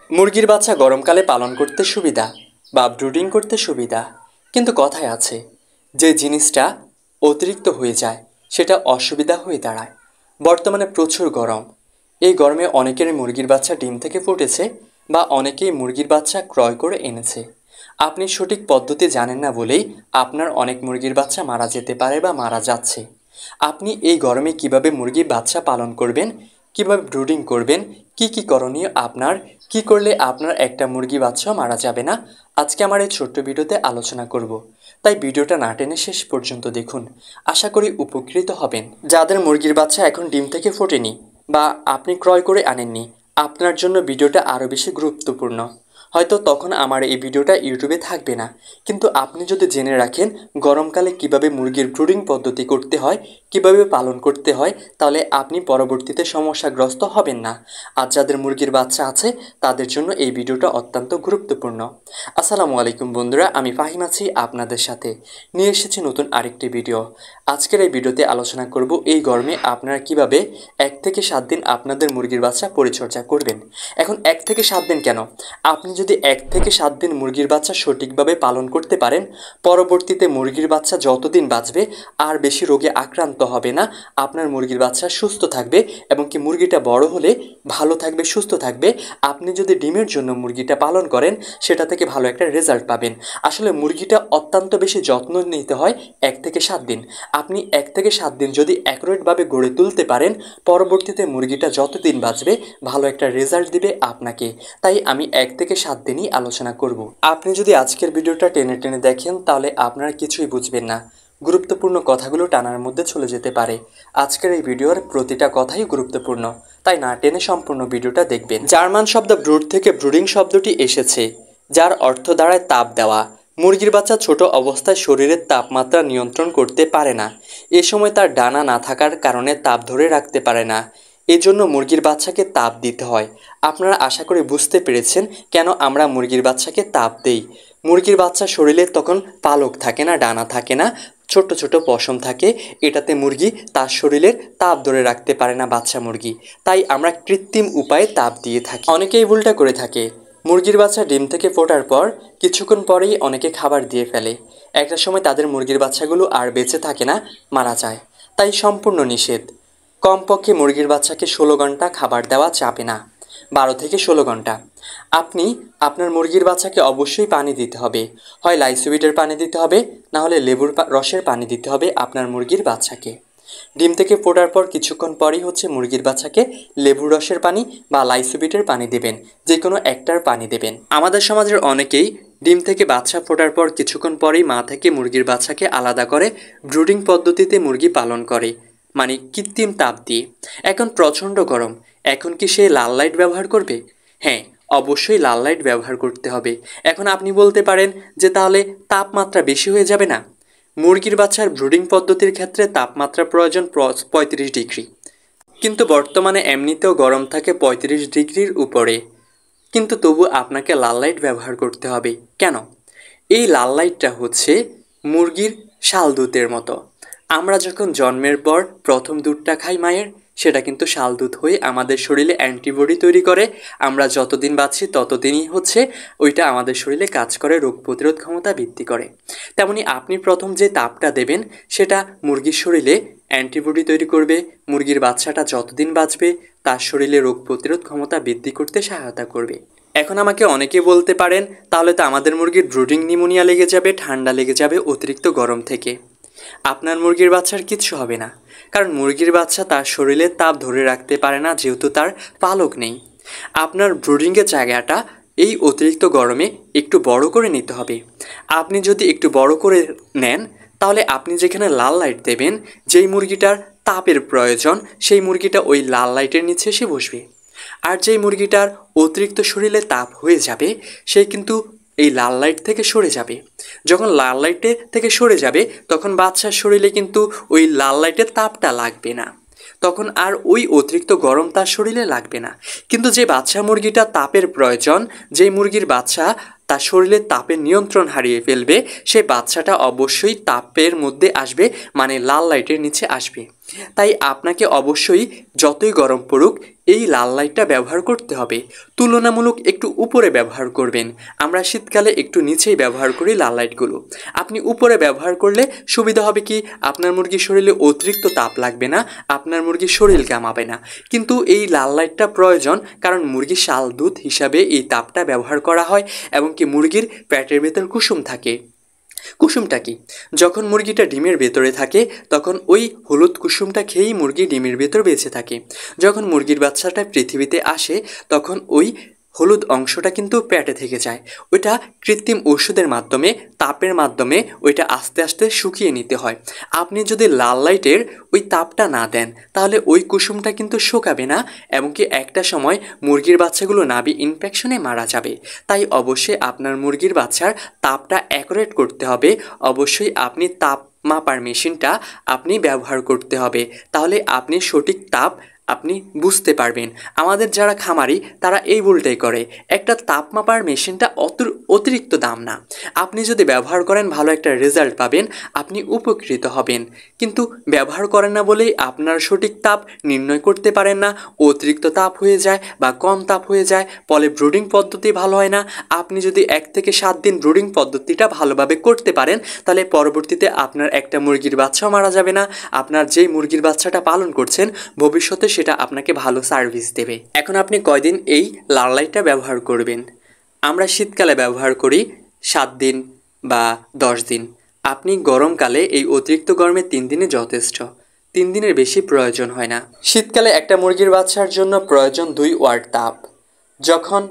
মুরগির বাচ্চা গরমকালে পালন করতে সুবিধা বা ব্রুডিং করতে সুবিধা, কিন্তু কথায় আছে যে জিনিসটা অতিরিক্ত হয়ে যায় সেটা অসুবিধা হয়ে দাঁড়ায়। বর্তমানে প্রচুর গরম। এই গরমে অনেকেরই মুরগির বাচ্চা ডিম থেকে ফুটেছে বা অনেকেই মুরগির বাচ্চা ক্রয় করে এনেছে। আপনি সঠিক পদ্ধতি জানেন না বলেই আপনার অনেক মুরগির বাচ্চা মারা যেতে পারে বা মারা যাচ্ছে। আপনি এই গরমে কিভাবে মুরগির বাচ্চা পালন করবেন, কিভাবে ব্রুডিং করবেন, কি করণীয় আপনার, কি করলে আপনার একটা মুরগি বাচ্চাও মারা যাবে না, আজকে আমার এই ছোট্ট ভিডিওতে আলোচনা করব। তাই ভিডিওটা না টেনে শেষ পর্যন্ত দেখুন, আশা করি উপকৃত হবেন। যাদের মুরগির বাচ্চা এখন ডিম থেকে ফোটেনি বা আপনি ক্রয় করে আনেননি, আপনার জন্য ভিডিওটা আরও বেশি গুরুত্বপূর্ণ। হয়তো তখন আমার এই ভিডিওটা ইউটিউবে থাকবে না, কিন্তু আপনি যদি জেনে রাখেন গরমকালে কিভাবে মুরগির ব্রুডিং পদ্ধতি করতে হয়, কিভাবে পালন করতে হয়, তাহলে আপনি পরবর্তীতে সমস্যাগ্রস্ত হবেন না। আর যাদের মুরগির বাচ্চা আছে তাদের জন্য এই ভিডিওটা অত্যন্ত গুরুত্বপূর্ণ। আসসালামু আলাইকুম বন্ধুরা, আমি ফাহিম আছি আপনাদের সাথে। নিয়ে এসেছি নতুন আরেকটি ভিডিও। আজকের এই ভিডিওতে আলোচনা করব এই গরমে আপনারা কিভাবে 1 থেকে 7 দিন আপনাদের মুরগির বাচ্চা পরিচর্যা করবেন। এখন 1 থেকে 7 দিন কেন? আপনি যদি 1 থেকে 7 দিন মুরগির বাচ্চা সঠিকভাবে পালন করতে পারেন, পরবর্তীতে মুরগির বাচ্চা যতদিন বাঁচবে আর বেশি রোগে আক্রান্ত হবে না, আপনার মুরগির বাচ্চা সুস্থ থাকবে এবং কি মুরগিটা বড় হলে ভালো থাকবে, সুস্থ থাকবে। আপনি যদি ডিমের জন্য মুরগিটা পালন করেন সেটা থেকে ভালো একটা রেজাল্ট পাবেন। আসলে মুরগিটা অত্যন্ত বেশি যত্ন নিতে হয় 1 থেকে 7 দিন। আপনি 1 থেকে 7 দিন যদি অ্যাকুরেটভাবে গড়ে তুলতে পারেন, পরবর্তীতে মুরগিটা যতদিন বাঁচবে ভালো একটা রেজাল্ট দিবে আপনাকে। তাই আমি 1 থেকে 7 দিনই আলোচনা করব। আপনি যদি আজকের ভিডিওটা টেনে টেনে দেখেন তাহলে আপনারা কিছুই বুঝবেন না, গুরুত্বপূর্ণ কথাগুলো টানার মধ্যে চলে যেতে পারে। আজকের এই ভিডিওর প্রতিটা কথাই গুরুত্বপূর্ণ, তাই না টেনে সম্পূর্ণ ভিডিওটা দেখবেন। জার্মান শব্দ ব্রুড থেকে ব্রুডিং শব্দটি এসেছে, যার অর্থ দাঁড়ায় তাপ দেওয়া। মুরগির বাচ্চা ছোট অবস্থায় শরীরের তাপমাত্রা নিয়ন্ত্রণ করতে পারে না। এ সময় তার ডানা না থাকার কারণে তাপ ধরে রাখতে পারে না। এজন্য মুরগির বাচ্চাকে তাপ দিতে হয়। আপনারা আশা করি বুঝতে পেরেছেন কেন আমরা মুরগির বাচ্চাকে তাপ দেই। মুরগির বাচ্চার শরীরে তখন পালক থাকে না, ডানা থাকে না, ছোট ছোট পশম থাকে। এটাতে মুরগি তার শরীরের তাপ ধরে রাখতে পারে না, বাচ্চা মুরগি। তাই আমরা কৃত্রিম উপায়ে তাপ দিয়ে থাকি। অনেকেই ভুলটা করে থাকে। মুরগির বাচ্চা ডিম থেকে ফোটার পর কিছুক্ষণ পরেই অনেকে খাবার দিয়ে ফেলে। একটা সময় তাদের মুরগির বাচ্চাগুলো আর বেঁচে থাকে না, মারা যায়। তাই সম্পূর্ণ নিষেধ। কমপক্ষে মুরগির বাচ্চাকে 16 ঘন্টা খাবার দেওয়া যাবে না, 12 থেকে 16 ঘন্টা। আপনি আপনার মুরগির বাচ্চাকে অবশ্যই পানি দিতে হবে, হয় লাইসোবিটের পানি দিতে হবে, না হলে লেবুর রসের পানি দিতে হবে আপনার মুরগির বাচ্চাকে। ডিম থেকে ফোটার পর কিছুক্ষণ পরেই মুরগির বাচ্চাকে লেবুর রসের পানি বা লাইসোবিটের পানি দেবেন, যে কোনো একটার পানি দেবেন। আমাদের সমাজের অনেকেই ডিম থেকে বাচ্চা ফোটার পর কিছুক্ষণ পরেই মা থেকে মুরগির বাচ্চাকে আলাদা করে ব্রুডিং পদ্ধতিতে মুরগি পালন করে, মানে কৃত্রিম তাপ দিয়ে। এখন প্রচণ্ড গরম, এখন কি সে লাল লাইট ব্যবহার করবে? হ্যাঁ, অবশ্যই লাল লাইট ব্যবহার করতে হবে। এখন আপনি বলতে পারেন যে তাহলে তাপমাত্রা বেশি হয়ে যাবে না? মুরগির বাচ্চার ব্রুডিং পদ্ধতির ক্ষেত্রে তাপমাত্রা প্রয়োজন 35 ডিগ্রি, কিন্তু বর্তমানে এমনিতেও গরম থাকে 35 ডিগ্রির উপরে। কিন্তু তবু আপনাকে লাল লাইট ব্যবহার করতে হবে। কেন? এই লাল লাইটটা মুরগির শাল দুধের মতো। আমরা যখন জন্মের পর প্রথম দুধটা খাই মায়ের, সেটা কিন্তু শাল দুধ হয়ে আমাদের শরীরে অ্যান্টিবডি তৈরি করে। আমরা যতদিন বাঁচি ততদিনই ওইটা আমাদের শরীরে কাজ করে, রোগ প্রতিরোধ ক্ষমতা বৃদ্ধি করে। তেমনি আপনি প্রথম যে তাপটা দেবেন সেটা মুরগির শরীরে অ্যান্টিবডি তৈরি করবে। মুরগির বাচ্চাটা যতদিন বাঁচবে তার শরীরে রোগ প্রতিরোধ ক্ষমতা বৃদ্ধি করতে সহায়তা করবে। এখন আমাকে অনেকে বলতে পারেন তাহলে তো আমাদের মুরগির ব্রুডিং নিউমোনিয়া লেগে যাবে, ঠান্ডা লেগে যাবে অতিরিক্ত গরম থেকে। আপনার মুরগির বাচ্চার কিচ্ছু হবে না, কারণ মুরগির বাচ্চা তার শরীরে তাপ ধরে রাখতে পারে না, যেহেতু তার পালক নেই। আপনার ব্রুডিংয়ের জায়গাটা এই অতিরিক্ত গরমে একটু বড় করে নিতে হবে। আপনি যদি একটু বড় করে নেন তাহলে আপনি যেখানে লাল লাইট দেবেন, যেই মুরগিটার তাপের প্রয়োজন সেই মুরগিটা ওই লাল লাইটের নিচে এসে বসবে। আর যেই মুরগিটার অতিরিক্ত শরীরে তাপ হয়ে যাবে সে কিন্তু এই লাল লাইট থেকে সরে যাবে। যখন লাল লাইটে থেকে সরে যাবে তখন বাচ্চার শরীরে কিন্তু ওই লাল লাইটের তাপটা লাগবে না, তখন আর ওই অতিরিক্ত গরম তার শরীরে লাগবে না। কিন্তু যে বাচ্চা মুরগিটা তাপের প্রয়োজন, যেই মুরগির বাচ্চা তার শরীরে তাপের নিয়ন্ত্রণ হারিয়ে ফেলবে, সেই বাচ্চাটা অবশ্যই তাপের মধ্যে আসবে, মানে লাল লাইটের নিচে আসবে। তাই আপনাকে অবশ্যই যতই গরম পড়ুক এই লাল লাইটটা ব্যবহার করতে হবে। তুলনামূলক একটু উপরে ব্যবহার করবেন। আমরা শীতকালে একটু নিচেই ব্যবহার করি লাল লাইটগুলো। আপনি উপরে ব্যবহার করলে সুবিধা হবে কি, আপনার মুরগির শরীরে অতিরিক্ত তাপ লাগবে না, আপনার মুরগির শরীর ঘামাবে না। কিন্তু এই লাল লাইটটা প্রয়োজন, কারণ মুরগির শাল দুধ হিসাবে এই তাপটা ব্যবহার করা হয় এবং কি মুরগির পেটের ভেতর কুসুম থাকে। কুসুমটা কি, যখন মুরগিটা ডিমের ভেতরে থাকে তখন ওই হলুদ কুসুমটা খেয়েই মুরগি ডিমের ভেতর বেঁচে থাকে। যখন মুরগির বাচ্চাটা পৃথিবীতে আসে তখন ওই হলুদ অংশটা কিন্তু পেটে থেকে যায়। ওইটা কৃত্রিম ওষুধের মাধ্যমে, তাপের মাধ্যমে ওইটা আস্তে আস্তে শুকিয়ে নিতে হয়। আপনি যদি লাল লাইটের ওই তাপটা না দেন তাহলে ওই কুসুমটা কিন্তু শুকাবে না, এমনকি একটা সময় মুরগির বাচ্চাগুলো নাভি ইনফেকশনে মারা যাবে। তাই অবশ্যই আপনার মুরগির বাচ্চার তাপটা অ্যাকুরেট করতে হবে। অবশ্যই আপনি তাপ মাপার মেশিনটা আপনি ব্যবহার করতে হবে, তাহলে আপনি সঠিক তাপ আপনি বুঝতে পারবেন। আমাদের যারা খামারি তারা এই ভুলটাই করে, একটা তাপ মাপার মেশিনটা অতিরিক্ত দাম না, আপনি যদি ব্যবহার করেন ভালো একটা রেজাল্ট পাবেন, আপনি উপকৃত হবেন। কিন্তু ব্যবহার করেন না বলেই আপনার সঠিক তাপ নির্ণয় করতে পারেন না, অতিরিক্ত তাপ হয়ে যায় বা কম তাপ হয়ে যায়, ফলে ব্রুডিং পদ্ধতি ভালো হয় না। আপনি যদি 1 থেকে 7 দিন ব্রুডিং পদ্ধতিটা ভালোভাবে করতে পারেন তাহলে পরবর্তীতে আপনার একটা মুরগির বাচ্চাও মারা যাবে না। আপনার যেই মুরগির বাচ্চাটা পালন করছেন ভবিষ্যতে সেটা আপনাকে ভালো সার্ভিস দেবে। এখন আপনি কয়দিন এই লাল লাইটটা ব্যবহার করবেন? আমরা শীতকালে ব্যবহার করি 7 দিন বা 10 দিন। আপনি গরমকালে এই অতিরিক্ত গরমে 3 দিনে যথেষ্ট, 3 দিনের বেশি প্রয়োজন হয় না। শীতকালে একটা মুরগির বাচ্চার জন্য প্রয়োজন 2 ওয়াট তাপ। যখন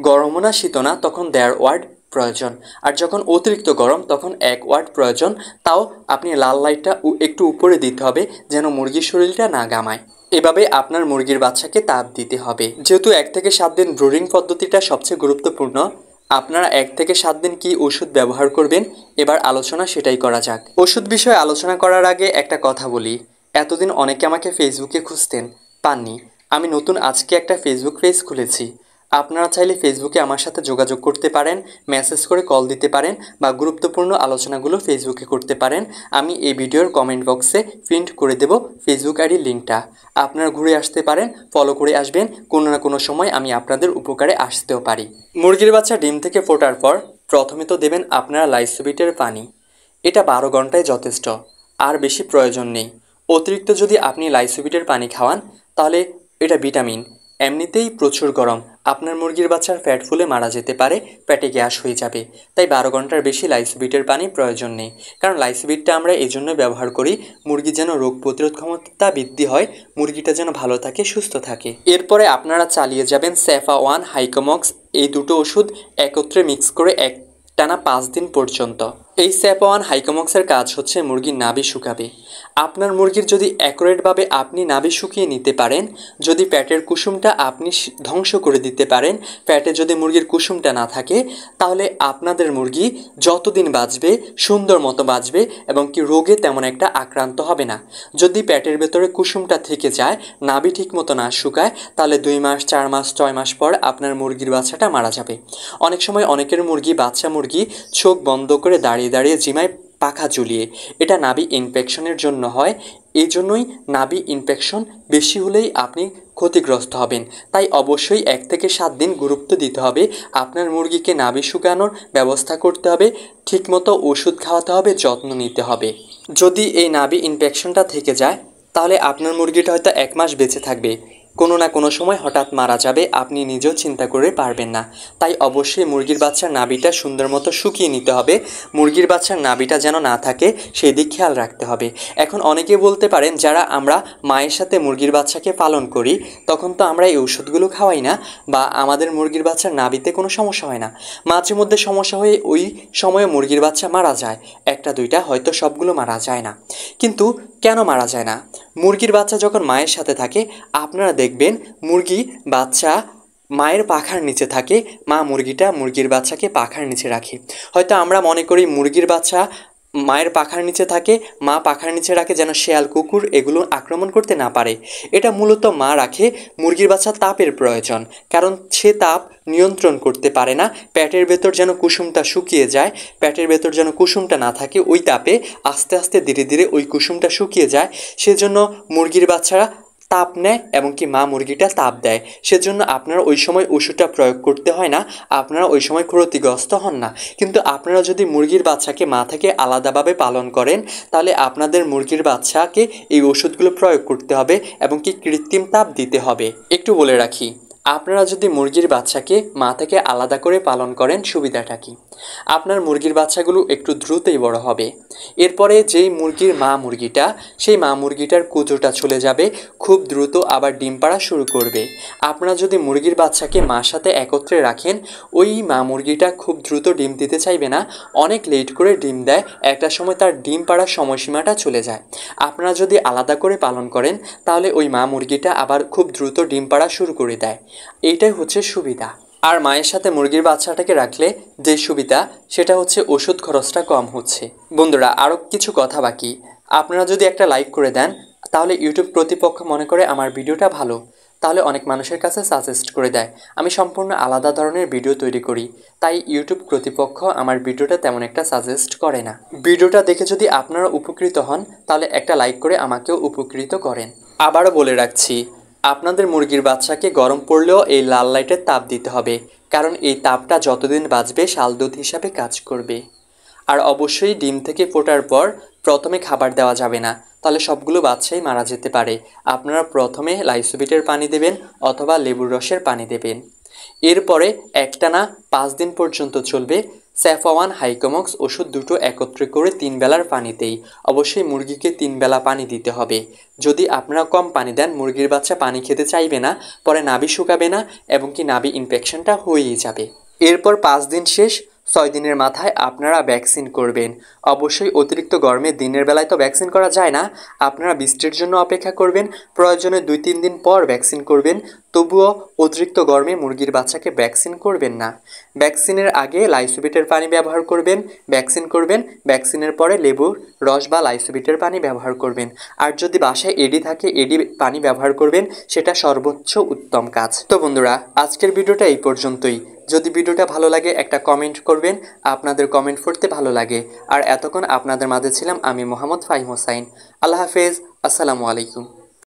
গরমও না শীতও না তখন 1.5 ওয়াট প্রয়োজন, আর যখন অতিরিক্ত গরম তখন 1 ওয়াট প্রয়োজন। তাও আপনি লাল লাইটটা একটু উপরে দিতে হবে যেন মুরগির শরীরটা না ঘামায়। এভাবে আপনার মুরগির বাচ্চাকে তাপ দিতে হবে। যেহেতু 1 থেকে 7 দিন ব্রুডিং পদ্ধতিটা সবচেয়ে গুরুত্বপূর্ণ, আপনারা 1 থেকে 7 দিন কি ওষুধ ব্যবহার করবেন এবার আলোচনা সেটাই করা যাক। ওষুধ বিষয়ে আলোচনা করার আগে একটা কথা বলি, এতদিন অনেকে আমাকে ফেসবুকে খুঁজতেন, পাননি। আমি নতুন আজকে একটা ফেসবুক পেজ খুলেছি। আপনারা চাইলে ফেসবুকে আমার সাথে যোগাযোগ করতে পারেন, মেসেজ করে কল দিতে পারেন বা গুরুত্বপূর্ণ আলোচনাগুলো ফেসবুকে করতে পারেন। আমি এই ভিডিওর কমেন্ট বক্সে প্রিন্ট করে দেব ফেসবুক আইডির লিঙ্কটা। আপনারা ঘুরে আসতে পারেন, ফলো করে আসবেন, কোনো না কোনো সময় আমি আপনাদের উপকারে আসতেও পারি। মুরগির বাচ্চা ডিম থেকে ফোটার পর প্রথমে তো দেবেন আপনারা লাইসোবিটের পানি। এটা 12 ঘন্টায় যথেষ্ট, আর বেশি প্রয়োজন নেই। অতিরিক্ত যদি আপনি লাইসোবিটের পানি খাওয়ান তাহলে এটা ভিটামিন, এমনিতেই প্রচুর গরম, আপনার মুরগির বাচ্চার ফ্যাট ফুলে মারা যেতে পারে, পেটে গ্যাস হয়ে যাবে। তাই 12 ঘন্টার বেশি লাইসোবিটের পানি প্রয়োজন নেই। কারণ লাইসোবিটটা আমরা এই জন্য ব্যবহার করি, মুরগির যেন রোগ প্রতিরোধ ক্ষমতা বৃদ্ধি হয়, মুরগিটা যেন ভালো থাকে, সুস্থ থাকে। এরপরে আপনারা চালিয়ে যাবেন সেফা-1 হাইকোমক্স, এই দুটো ওষুধ একত্রে মিক্স করে টানা 5 দিন পর্যন্ত। এই সেফা-1 হাইকোমক্সের কাজ হচ্ছে মুরগির নাভি শুকাবে। আপনার মুরগির যদি অ্যাকুরেটভাবে আপনি নাভি শুকিয়ে নিতে পারেন, যদি পেটের কুসুমটা আপনি ধ্বংস করে দিতে পারেন, পেটে যদি মুরগির কুসুমটা না থাকে, তাহলে আপনাদের মুরগি যতদিন বাঁচবে সুন্দর মতো বাঁচবে এবং কি রোগে তেমন একটা আক্রান্ত হবে না। যদি পেটের ভেতরে কুসুমটা থেকে যায়, নাভি ঠিক মতো না শুকায়, তাহলে 2 মাস 4 মাস 6 মাস পর আপনার মুরগির বাচ্চাটা মারা যাবে। অনেক সময় অনেকের মুরগি, বাচ্চা মুরগি চোখ বন্ধ করে দাঁড়িয়ে দাঁড়িয়ে জিমায় পাখা ঝুলিয়ে, এটা নাভি ইনফেকশনের জন্য হয়। এই জন্যই নাভি ইনফেকশন বেশি হলেই আপনি ক্ষতিগ্রস্ত হবেন। তাই অবশ্যই 1 থেকে 7 দিন গুরুত্ব দিতে হবে। আপনার মুরগিকে নাভি শুকানোর ব্যবস্থা করতে হবে, ঠিকমতো ওষুধ খাওয়াতে হবে, যত্ন নিতে হবে। যদি এই নাভি ইনফেকশনটা থেকে যায় তাহলে আপনার মুরগিটা হয়তো 1 মাস বেঁচে থাকবে, কোনো না কোনো সময় হঠাৎ মারা যাবে, আপনি নিজেও চিন্তা করে পারবেন না। তাই অবশ্যই মুরগির বাচ্চার নাভিটা সুন্দর মতো শুকিয়ে নিতে হবে, মুরগির বাচ্চার নাভিটা যেন না থাকে সেই দিক খেয়াল রাখতে হবে। এখন অনেকে বলতে পারেন, যারা আমরা মায়ের সাথে মুরগির বাচ্চাকে পালন করি তখন তো আমরা এই ওষুধগুলো খাওয়াই না, বা আমাদের মুরগির বাচ্চার নাভিতে কোনো সমস্যা হয় না। মাঝে মধ্যে সমস্যা হয়ে ওই সময়ে মুরগির বাচ্চা মারা যায়, 1টা 2টা, হয়তো সবগুলো মারা যায় না। কিন্তু কেন মারা যায় না? মুরগির বাচ্চা যখন মায়ের সাথে থাকে, আপনারা দেখবেন মুরগি বাচ্চা মায়ের পাখার নিচে থাকে, মা মুরগির বাচ্চাকে পাখার নিচে রাখে। হয়তো আমরা মনে করি মুরগির বাচ্চা মায়ের পাখার নিচে থাকে, মা পাখার নিচে রাখে যেন শেয়াল কুকুর এগুলো আক্রমণ করতে না পারে। এটা মূলত মা রাখে মুরগির বাচ্চা তাপের প্রয়োজন, কারণ সে তাপ নিয়ন্ত্রণ করতে পারে না। পেটের ভেতর যেন কুসুমটা শুকিয়ে যায়, পেটের ভেতর যেন কুসুমটা না থাকে, ওই তাপে আস্তে আস্তে ধীরে ধীরে ওই কুসুমটা শুকিয়ে যায়। সেজন্য মুরগির বাচ্চারা তাপ নেয় এবং কি মা মুরগিটা তাপ দেয়। সেজন্য আপনারা ওই সময় ওষুধটা প্রয়োগ করতে হয় না, আপনারা ওই সময় ক্ষতিগ্রস্ত হন না। কিন্তু আপনারা যদি মুরগির বাচ্চাকে মা থেকে আলাদাভাবে পালন করেন, তাহলে আপনাদের মুরগির বাচ্চাকে এই ওষুধগুলো প্রয়োগ করতে হবে এবং কি কৃত্রিম তাপ দিতে হবে। একটু বলে রাখি, আপনারা যদি মুরগির বাচ্চাকে মা থেকে আলাদা করে পালন করেন, সুবিধাটা কি? আপনার মুরগির বাচ্চাগুলো একটু দ্রুতই বড় হবে। এরপরে যেই মুরগির মা মুরগিটা, সেই মা মুরগিটার কুঁজোটা চলে যাবে, খুব দ্রুত আবার ডিম পাড়া শুরু করবে। আপনারা যদি মুরগির বাচ্চাকে মার সাথে একত্রে রাখেন, ওই মা মুরগিটা খুব দ্রুত ডিম দিতে চাইবে না, অনেক লেট করে ডিম দেয়, একটা সময় তার ডিম পাড়ার সময়সীমাটা চলে যায়। আপনারা যদি আলাদা করে পালন করেন, তাহলে ওই মা মুরগিটা আবার খুব দ্রুত ডিম পাড়া শুরু করে দেয়। এইটাই হচ্ছে সুবিধা। আর মায়ের সাথে মুরগির বাচ্চাটাকে রাখলে যে সুবিধা, সেটা হচ্ছে ওষুধ খরচটা কম হচ্ছে। বন্ধুরা, আরও কিছু কথা বাকি। আপনারা যদি একটা লাইক করে দেন, তাহলে ইউটিউব কর্তৃপক্ষ মনে করে আমার ভিডিওটা ভালো, তাহলে অনেক মানুষের কাছে সাজেস্ট করে দেয়। আমি সম্পূর্ণ আলাদা ধরনের ভিডিও তৈরি করি, তাই ইউটিউব কর্তৃপক্ষ আমার ভিডিওটা তেমন একটা সাজেস্ট করে না। ভিডিওটা দেখে যদি আপনারা উপকৃত হন, তাহলে একটা লাইক করে আমাকেও উপকৃত করেন। আবারও বলে রাখছি, আপনাদের মুরগির বাচ্চাকে গরম পড়লেও এই লাল লাইটের তাপ দিতে হবে, কারণ এই তাপটা যতদিন বাঁচবে শালদুধ হিসাবে কাজ করবে। আর অবশ্যই ডিম থেকে ফোটার পর প্রথমে খাবার দেওয়া যাবে না, তাহলে সবগুলো বাচ্চাই মারা যেতে পারে। আপনারা প্রথমে লাইসোবিটের পানি দেবেন অথবা লেবুর রসের পানি দেবেন। এরপরে একটানা 5 দিন পর্যন্ত চলবে স্যাফওয়ান হাইকোমক্স ওষুধ দুটো একত্রে করে 3 বেলার পানিতেই। অবশ্যই মুরগিকে 3 বেলা পানি দিতে হবে। যদি আপনারা কম পানি দেন, মুরগির বাচ্চা পানি খেতে চাইবে না, পরে নাভি শুকাবে না এবং কি নাভি ইনফেকশনটা হয়েই যাবে। এরপর 5 দিন শেষ, 6 দিনের মাথায় আপনারা ভ্যাকসিন করবেন। অবশ্যই অতিরিক্ত গরমে দিনের বেলায় তো ভ্যাকসিন করা যায় না, আপনারা বৃষ্টির জন্য অপেক্ষা করবেন, প্রয়োজনে 2-3 দিন পর ভ্যাকসিন করবেন। তবুও অতিরিক্ত গরমে মুরগির বাচ্চাকে ভ্যাকসিন করবেন না। ভ্যাকসিনের আগে লাইসোবিটের পানি ব্যবহার করবেন, ভ্যাকসিন করবেন, ভ্যাকসিনের পরে লেবুর রস বা লাইসোবিটের পানি ব্যবহার করবেন। আর যদি বাসায় এডি থাকে, এডি পানি ব্যবহার করবেন, সেটা সর্বোচ্চ উত্তম কাজ। তো বন্ধুরা, আজকের ভিডিওটা এই পর্যন্তই। যদি ভিডিওটা ভালো লাগে একটা কমেন্ট করবেন, আপনাদের কমেন্ট পড়তে ভালো লাগে। আর এতক্ষণ আপনাদের মাঝে ছিলাম আমি মোহাম্মদ ফাহিম হোসাইন। আল্লাহ হাফেজ, আসসালামু আলাইকুম।